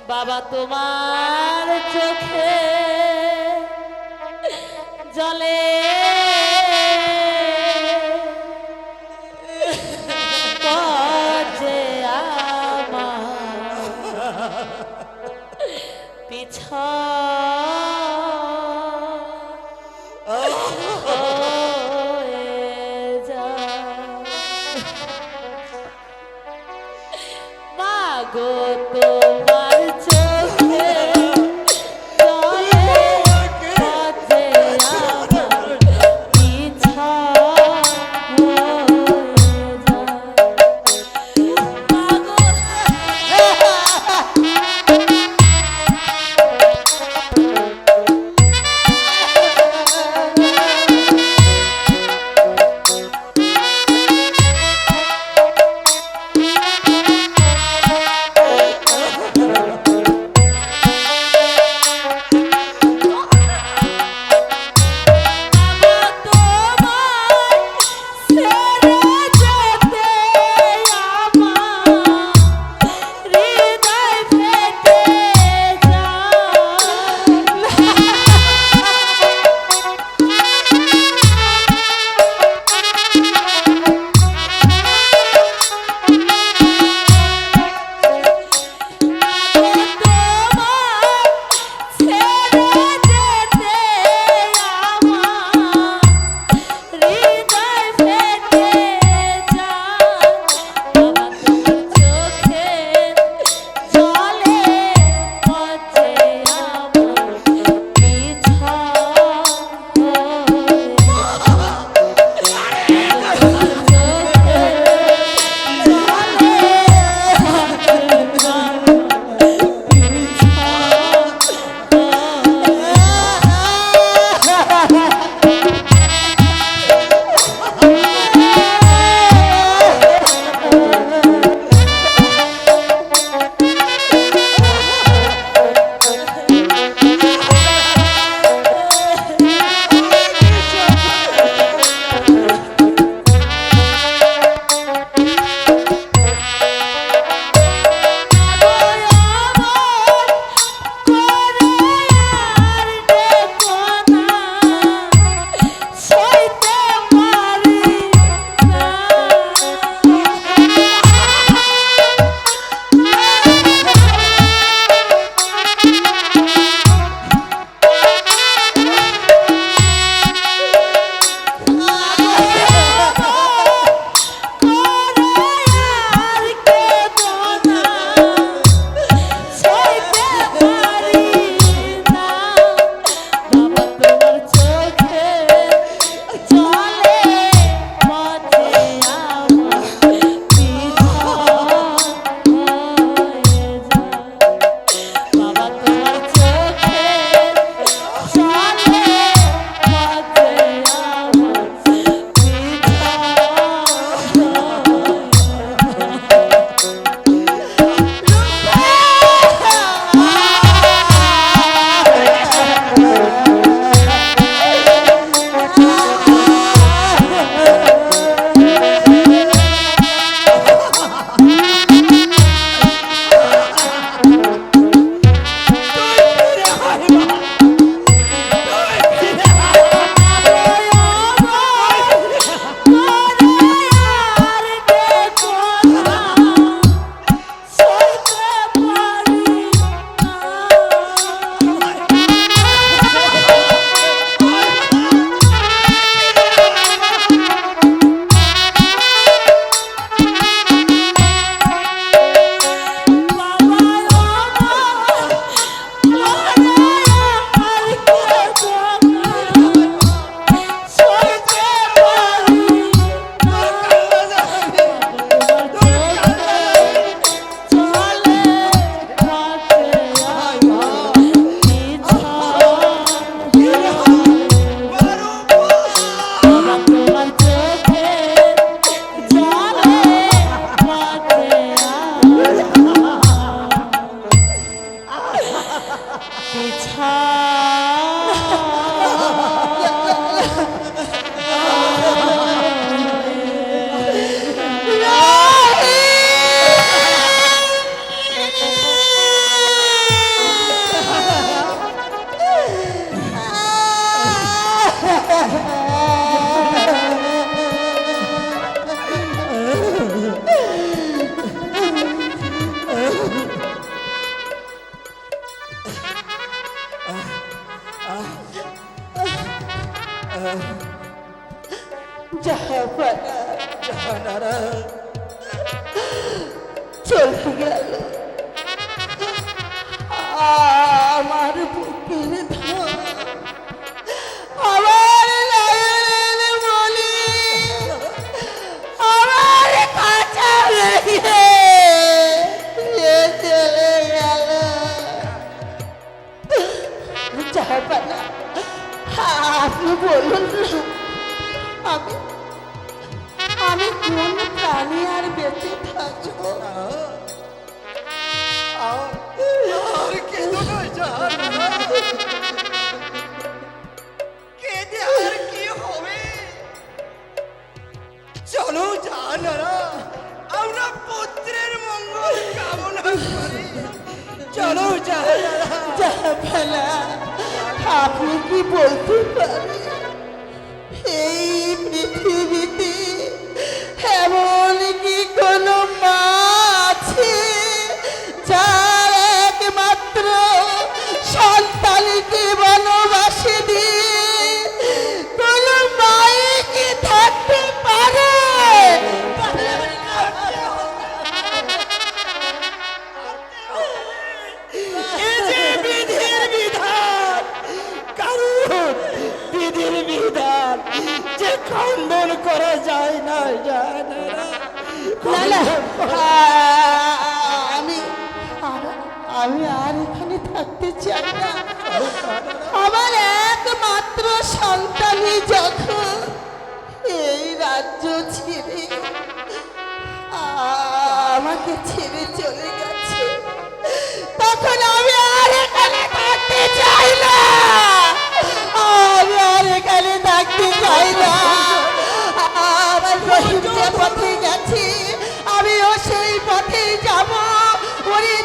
বাবা তোমার চোখে জলে যে আমার পিছা মাগো তোমার চোখে জলে বাজে আমার পিছা জাহানারা চলে গেল আমার বুকের ধন, আমার লাইনের বলি, আমার কাঁচা লেগে চলে গেল। জাহাপানা, আপনি বলুন না, আমি আমি কোন প্রাণী আর বেঁচে থাকবো? আর কেঁদো না জাহানারা, কেঁদে আর কি হবে? চলো জাহানারা, আমরা পুত্রের মঙ্গল কামনা করি। চলো জাহানারা। জাহাপানা, আপনি কি বলতে পারেন এই পৃথিবীতে এমন কি কোনো মা আছে যার একমাত্র সন্তানকে ভালোবাসে দিয়ে কোনো মাই কি থাকতে পারে? এই যে বিধির বিধান, কারণ বিধির বিধান যে খণ্ডন করা যায় না জাহানারা। না না, আমি আমি আর এখানে থাকতে চাই না। আমার একমাত্র সন্তানই যখন এই রাজ্য ছেড়ে আমাকে ছেড়ে চলে গেছে, তখন আমি আর এখানে থাকতে চাই না। আমি আর এখানে থাকতে চাই না। আমার রহিম যে পথে গেছি, আমিও সেই পথেই যাব। উনি